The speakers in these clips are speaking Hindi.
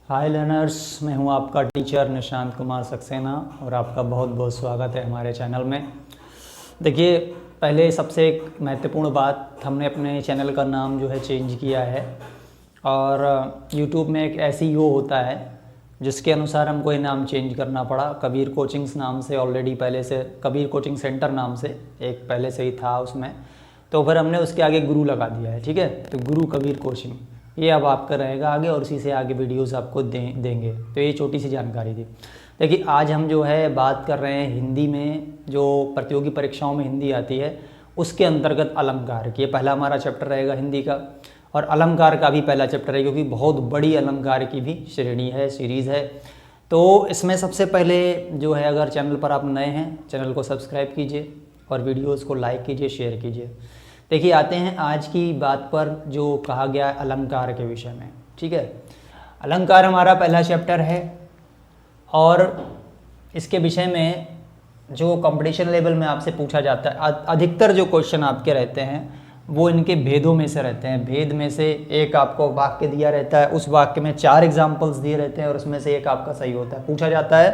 हाय लर्नर्स, मैं हूं आपका टीचर निशांत कुमार सक्सेना और आपका बहुत बहुत स्वागत है हमारे चैनल में। देखिए, पहले सबसे एक महत्वपूर्ण बात, हमने अपने चैनल का नाम जो है चेंज किया है और यूट्यूब में एक SEO होता है जिसके अनुसार हमको ये नाम चेंज करना पड़ा। कबीर कोचिंग्स नाम से ऑलरेडी पहले से कबीर कोचिंग सेंटर नाम से एक पहले से ही था उसमें, तो फिर हमने उसके आगे गुरु लगा दिया है। ठीक है, तो गुरु कबीर कोचिंग ये अब आपका रहेगा आगे और इसी से आगे वीडियोस आपको देंगे। तो ये छोटी सी जानकारी थी। देखिए, आज हम जो है बात कर रहे हैं हिंदी में, जो प्रतियोगी परीक्षाओं में हिंदी आती है उसके अंतर्गत अलंकार की। ये पहला हमारा चैप्टर रहेगा हिंदी का और अलंकार का भी पहला चैप्टर है, क्योंकि बहुत बड़ी अलंकार की भी श्रेणी है, सीरीज़ है। तो इसमें सबसे पहले जो है, अगर चैनल पर आप नए हैं, चैनल को सब्सक्राइब कीजिए और वीडियोज़ को लाइक कीजिए, शेयर कीजिए। देखिए, आते हैं आज की बात पर जो कहा गया है अलंकार के विषय में। ठीक है, अलंकार हमारा पहला चैप्टर है और इसके विषय में जो कंपटीशन लेवल में आपसे पूछा जाता है, अधिकतर जो क्वेश्चन आपके रहते हैं वो इनके भेदों में से रहते हैं। भेद में से एक आपको वाक्य दिया रहता है, उस वाक्य में 4 एग्जाम्पल्स दिए रहते हैं और उसमें से एक आपका सही होता है। पूछा जाता है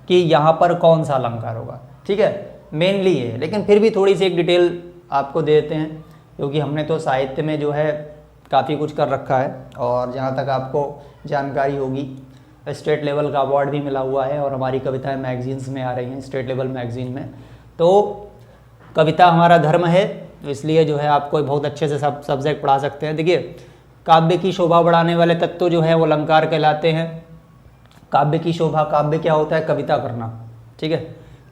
कि यहाँ पर कौन सा अलंकार होगा। ठीक है, मेनली ये, लेकिन फिर भी थोड़ी सी एक डिटेल आपको देते हैं, क्योंकि हमने तो साहित्य में जो है काफ़ी कुछ कर रखा है और जहाँ तक आपको जानकारी होगी, स्टेट लेवल का अवार्ड भी मिला हुआ है और हमारी कविताएं मैगजीन्स में आ रही हैं, स्टेट लेवल मैगजीन में। तो कविता हमारा धर्म है, इसलिए जो है आपको बहुत अच्छे से सब सब्जेक्ट पढ़ा सकते हैं। देखिए, काव्य की शोभा बढ़ाने वाले तत्व जो है वो अलंकार कहलाते हैं। काव्य की शोभा, काव्य क्या होता है? कविता करना। ठीक है,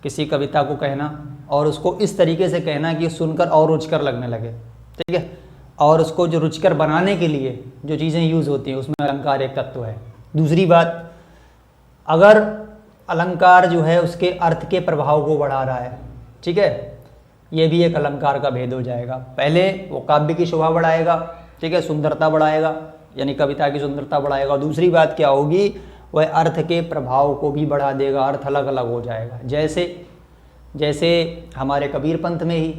किसी कविता को कहना और उसको इस तरीके से कहना कि सुनकर और रुचिकर लगने लगे। ठीक है, और उसको जो रुचिकर बनाने के लिए जो चीज़ें यूज़ होती हैं उसमें अलंकार एक तत्व है। दूसरी बात, अगर अलंकार जो है उसके अर्थ के प्रभाव को बढ़ा रहा है, ठीक है, ये भी एक अलंकार का भेद हो जाएगा। पहले वो काव्य की शोभा बढ़ाएगा, ठीक है, सुंदरता बढ़ाएगा, यानी कविता की सुंदरता बढ़ाएगा। और दूसरी बात क्या होगी, वह अर्थ के प्रभाव को भी बढ़ा देगा, अर्थ अलग अलग हो जाएगा। जैसे हमारे कबीर पंथ में ही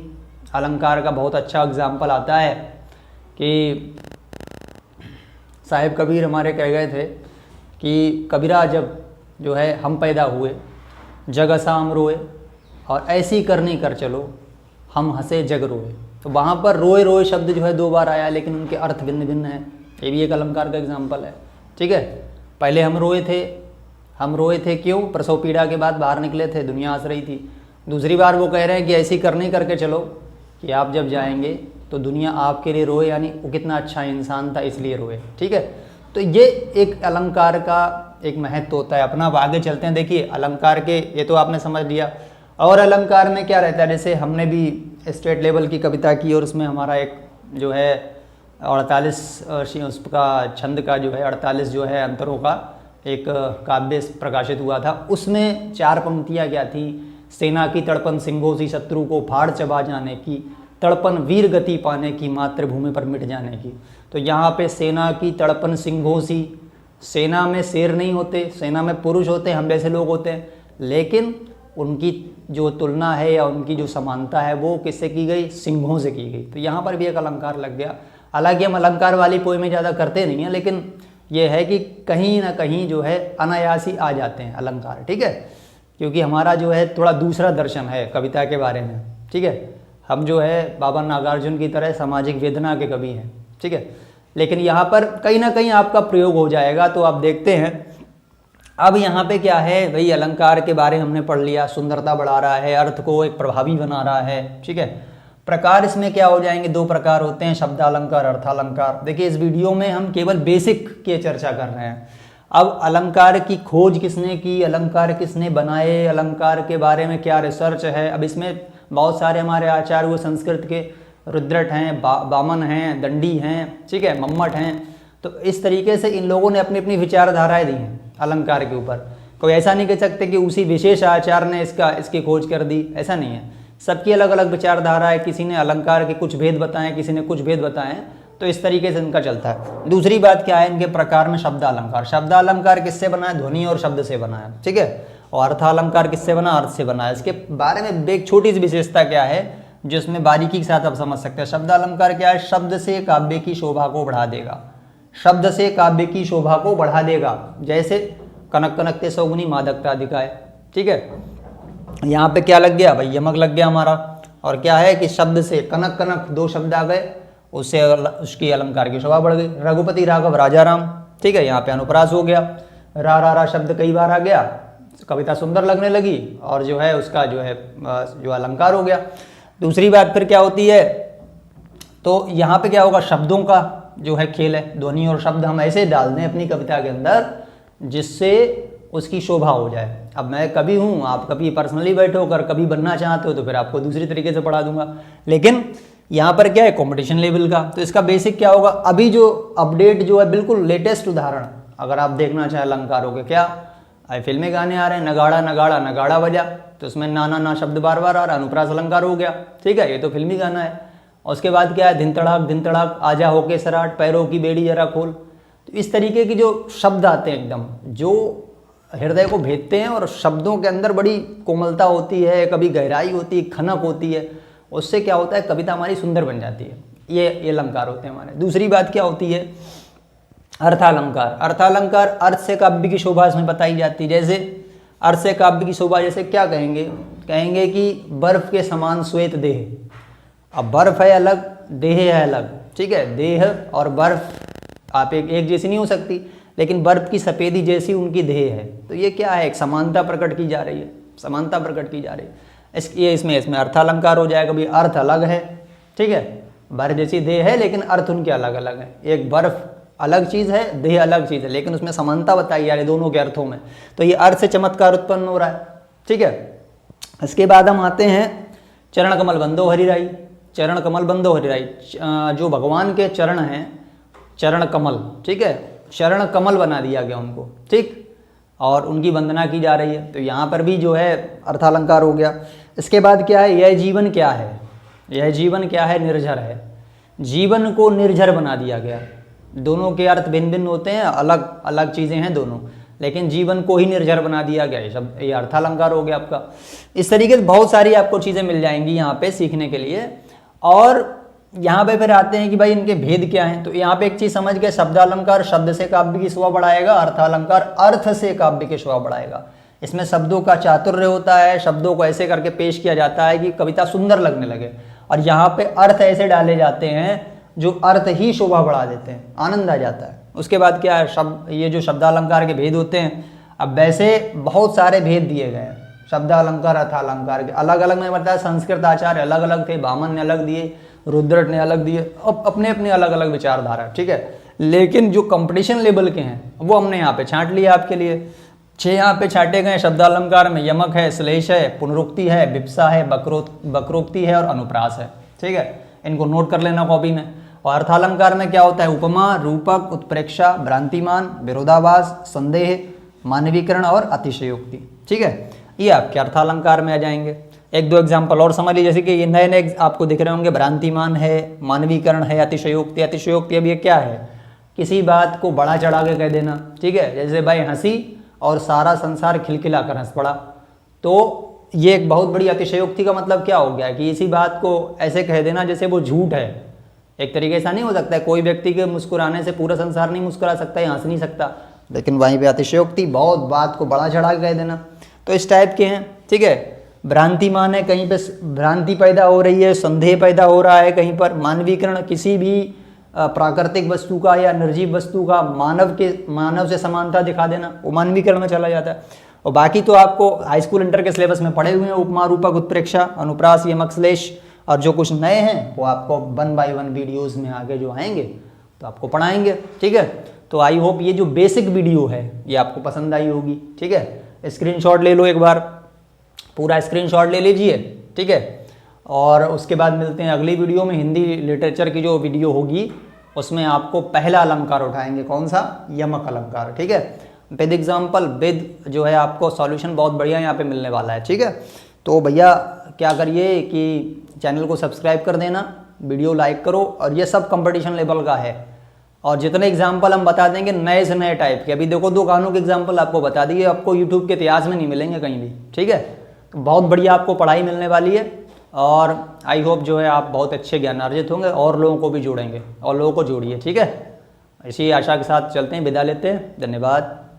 अलंकार का बहुत अच्छा एग्जाम्पल आता है कि साहिब कबीर हमारे कह गए थे कि कबीरा जब जो है हम पैदा हुए, जग असाम रोए और ऐसी करनी कर चलो, हम हंसे जग रोए। तो वहाँ पर रोए रोए शब्द जो है 2 बार आया, लेकिन उनके अर्थ भिन्न भिन्न हैं। ये भी एक अलंकार का एग्जाम्पल है। ठीक है, पहले हम रोए थे क्यों? प्रसव पीड़ा के बाद बाहर निकले थे, दुनिया हंस रही थी। दूसरी बार वो कह रहे हैं कि ऐसी करनी करके चलो कि आप जब जाएंगे तो दुनिया आपके लिए रोए, यानी वो कितना अच्छा इंसान था इसलिए रोए। ठीक है, तो ये एक अलंकार का एक महत्व होता है अपना। अब आगे चलते हैं। देखिए, अलंकार के ये तो आपने समझ लिया। और अलंकार में क्या रहता है, जैसे हमने भी स्टेट लेवल की कविता की और उसमें हमारा एक जो है 48 उसका छंद का जो है 48 जो है अंतरों का एक काव्य प्रकाशित हुआ था। उसमें 4 पंक्तियाँ क्या थी? सेना की तड़पन सिंहों सी, शत्रु को फाड़ चबा जाने की, तड़पन वीर गति पाने की, मातृभूमि पर मिट जाने की। तो यहाँ पे सेना की तड़पन सिंहों सी, सेना में शेर नहीं होते, सेना में पुरुष होते हैं, हम जैसे लोग होते हैं, लेकिन उनकी जो तुलना है या उनकी जो समानता है वो किससे की गई? सिंहों से की गई। तो यहाँ पर भी एक अलंकार लग गया। हालांकि हम अलंकार वाली पोएमें ज़्यादा करते नहीं हैं, लेकिन ये है कि कहीं ना कहीं जो है अनायास ही आ जाते हैं अलंकार। ठीक है, क्योंकि हमारा जो है थोड़ा दूसरा दर्शन है कविता के बारे में। ठीक है, हम जो है बाबा नागार्जुन की तरह सामाजिक वेदना के कवि हैं। ठीक है, लेकिन यहाँ पर कहीं ना कहीं आपका प्रयोग हो जाएगा। तो आप देखते हैं, अब यहाँ पे क्या है भाई, अलंकार के बारे में हमने पढ़ लिया, सुंदरता बढ़ा रहा है, अर्थ को एक प्रभावी बना रहा है। ठीक है, प्रकार इसमें क्या हो जाएंगे? 2 प्रकार होते हैं, शब्दालंकार, अर्थालंकार। देखिए, इस वीडियो में हम केवल बेसिक की चर्चा कर रहे हैं। अब अलंकार की खोज किसने की, अलंकार किसने बनाए, अलंकार के बारे में क्या रिसर्च है, अब इसमें बहुत सारे हमारे आचार्य हुए संस्कृत के, रुद्रट हैं, बामन हैं, दंडी हैं, ठीक है, मम्मट हैं। तो इस तरीके से इन लोगों ने अपनी अपनी विचारधाराएं दी हैं अलंकार के ऊपर। कोई ऐसा नहीं कह सकते कि उसी विशेष आचार्य ने इसकी खोज कर दी, ऐसा नहीं है। सबकी अलग अलग विचारधारा है, किसी ने अलंकार के कुछ भेद बताए, किसी ने कुछ भेद बताए, तो इस तरीके से इनका चलता है। दूसरी बात क्या है, इनके प्रकार में शब्दालंकार। शब्दालंकार किससे बना है? ध्वनि और शब्द से बना है। ठीक है, और अर्थालंकार किससे बना? अर्थ से बना है। इसके बारे में एक छोटी सी विशेषता क्या है जिसमें बारीकी के साथ आप समझ सकते हैं। शब्दालंकार क्या है? शब्द से काव्य की शोभा को बढ़ा देगा। शब्द से काव्य की शोभा को बढ़ा देगा, जैसे कनक कनकते सौगुनी मादकता अधिकाय। ठीक है, यहाँ पे क्या लग गया भाई, यमक लग गया हमारा। और क्या है कि शब्द से कनक कनक दो शब्द आ गए, उससे उसकी अलंकार की शोभा बढ़ गई। रघुपति राघव राजा राम, ठीक है, यहाँ पे अनुप्रास हो गया। रा शब्द कई बार आ गया, कविता सुंदर लगने लगी और जो है उसका जो है जो अलंकार हो गया। दूसरी बात फिर क्या होती है, तो यहाँ पे क्या होगा, शब्दों का जो है खेल है, ध्वनि और शब्द हम ऐसे डाल दें अपनी कविता के अंदर जिससे उसकी शोभा हो जाए। अब मैं कभी हूँ, आप कभी पर्सनली बैठे होकर कभी बनना चाहते हो तो फिर आपको दूसरी तरीके से पढ़ा दूंगा, लेकिन यहाँ पर क्या है, कंपटीशन लेवल का। तो इसका बेसिक क्या होगा, अभी जो अपडेट जो है बिल्कुल लेटेस्ट उदाहरण अगर आप देखना चाहें अलंकारों के, क्या फिल्मी गाने आ रहे हैं, नगाड़ा नगाड़ा नगाड़ा बजा, तो उसमें ना ना शब्द बार बार आ रहा, अनुप्रास अलंकार हो गया। ठीक है, ये तो फिल्मी गाना है। और उसके बाद क्या है, दिन तड़ाक आजा होके सराट, पैरों की बेड़ी जरा खोल। तो इस तरीके की जो शब्द आते हैं एकदम जो हृदय को भेदते हैं और शब्दों के अंदर बड़ी कोमलता होती है, कभी गहराई होती है, खनक होती है, उससे क्या होता है कविता हमारी सुंदर बन जाती है। ये अलंकार होते हैं हमारे। दूसरी बात क्या होती है, अर्थालंकार। अर्थालंकार अर्थ से काव्य की शोभा इसमें बताई जाती है। जैसे अर्थ से काव्य की शोभा, जैसे क्या कहेंगे, कहेंगे कि बर्फ के समान श्वेत देह। अब बर्फ है अलग, देह है अलग, ठीक है, देह और बर्फ आप एक जैसी नहीं हो सकती, लेकिन बर्फ की सफेदी जैसी उनकी देह है। तो ये क्या है, एक समानता प्रकट की जा रही है, समानता प्रकट की जा रही है। ये इसमें अर्थालंकार हो जाएगा। भी अर्थ अलग है, ठीक है, बर्फ जैसी देह है लेकिन अर्थ उनके अलग अलग है। एक बर्फ अलग चीज़ है, देह अलग चीज़ है, लेकिन उसमें समानता बताई जा रही है दोनों के अर्थों में। तो ये अर्थ से चमत्कार उत्पन्न हो रहा है। ठीक है, इसके बाद हम आते हैं चरण कमल बंदो हरिराई। चरण कमल बंदो हरिराई, जो भगवान के चरण हैं, चरण कमल, ठीक है, चरण कमल बना दिया गया उनको, ठीक, और उनकी वंदना की जा रही है। तो यहाँ पर भी जो है अर्थालंकार हो गया। इसके बाद क्या है, यह जीवन क्या है, यह जीवन क्या है, निर्झर है। जीवन को निर्झर बना दिया गया। दोनों के अर्थ भिन्न भिन्न होते हैं, अलग अलग चीज़ें हैं दोनों, लेकिन जीवन को ही निर्झर बना दिया गया। ये अर्थालंकार हो गया आपका। इस तरीके से बहुत सारी आपको चीज़ें मिल जाएंगी यहाँ पे सीखने के लिए। और यहाँ पे फिर आते हैं कि भाई इनके भेद क्या हैं। तो यहाँ पे एक चीज़ समझ गए, शब्दालंकार शब्द से काव्य की शोभा बढ़ाएगा, अर्थालंकार अर्थ से काव्य की शोभा बढ़ाएगा। इसमें शब्दों का चातुर्य होता है, शब्दों को ऐसे करके पेश किया जाता है कि कविता सुंदर लगने लगे। और यहाँ पे अर्थ ऐसे डाले जाते हैं जो अर्थ ही शोभा बढ़ा देते हैं, आनंद आ जाता है। उसके बाद क्या है, शब्द, ये जो शब्दालंकार के भेद होते हैं, अब वैसे बहुत सारे भेद दिए गए हैं शब्दालंकार अर्थालंकार के, अलग अलग। मैंने बताया संस्कृत आचार्य अलग अलग थे, बामन ने अलग दिए, रुद्रट ने अलग दिए, अपने अपने अलग अलग विचारधारा, ठीक है। लेकिन जो कंपटीशन लेवल के हैं वो हमने यहाँ पे छांट लिया आपके लिए। 6 यहाँ पे छांटे गए शब्दालंकार में, यमक है, श्लेष है, पुनरुक्ति है, विप्सा है, वक्रोक्ति है और अनुप्रास है, ठीक है। इनको नोट कर लेना कॉपी में। और अर्थालंकार में क्या होता है, उपमा, रूपक, उत्प्रेक्षा, भ्रांतिमान, विरोधाभास, संदेह, मानवीकरण और अतिशयोक्ति, ठीक है। ये आपके अर्थालंकार में आ जाएंगे। एक दो एग्जाम्पल और समझ लीजिए, जैसे कि ये नए नए आपको दिख रहे होंगे, भ्रांतिमान है, मानवीकरण है, अतिशयोक्ति। अतिशयोक्ति अब ये क्या है, किसी बात को बड़ा चढ़ा के कह देना, ठीक है। जैसे भाई हंसी और सारा संसार खिलखिला कर हंस पड़ा, तो ये एक बहुत बड़ी अतिशयोक्ति का मतलब क्या हो गया कि इसी बात को ऐसे कह देना जैसे वो झूठ है। एक तरीके ऐसा नहीं हो सकता है, कोई व्यक्ति के मुस्कुराने से पूरा संसार नहीं मुस्कुरा सकता है, हंस नहीं सकता, लेकिन वहीं पे अतिशयोक्ति, बहुत बात को बड़ा चढ़ा के कह देना। तो इस टाइप के हैं, ठीक है। भ्रांतिमान है, कहीं पे भ्रांति पैदा हो रही है, संदेह पैदा हो रहा है कहीं पर। मानवीकरण, किसी भी प्राकृतिक वस्तु का या निर्जीव वस्तु का मानव से समानता दिखा देना, वो मानवीकरण में चला जाता है। और बाकी तो आपको हाई स्कूल इंटर के सिलेबस में पढ़े हुए हैं, उपमा, रूपक, उत्प्रेक्षा, अनुप्रास, यमक, श्लेष। और जो कुछ नए हैं वो आपको 1 by 1 वीडियोज़ में आगे जो आएंगे तो आपको पढ़ाएंगे, ठीक है। तो आई होप ये जो बेसिक वीडियो है ये आपको पसंद आई होगी, ठीक है। स्क्रीनशॉट ले लो, एक बार पूरा स्क्रीनशॉट ले लीजिए, ठीक है। और उसके बाद मिलते हैं अगली वीडियो में। हिंदी लिटरेचर की जो वीडियो होगी उसमें आपको पहला अलंकार उठाएंगे, कौन सा, यमक अलंकार, ठीक है। विद एग्जाम्पल, विद जो है आपको सॉल्यूशन बहुत बढ़िया यहाँ पे मिलने वाला है, ठीक है। तो भैया क्या करिए कि चैनल को सब्सक्राइब कर देना, वीडियो लाइक करो। और ये सब कंपटीशन लेवल का है, और जितने एग्जाम्पल हम बता देंगे नए से नए टाइप के। अभी देखो 2 गानों के एग्जाम्पल आपको बता दिए, आपको यूट्यूब के इतिहास में नहीं मिलेंगे कहीं भी, ठीक है। तो बहुत बढ़िया आपको पढ़ाई मिलने वाली है, और आई होप जो है आप बहुत अच्छे ज्ञान अर्जित होंगे और लोगों को भी जोड़ेंगे, और लोगों को जोड़िए, ठीक है। इसी आशा के साथ चलते हैं, विदा लेते हैं। धन्यवाद।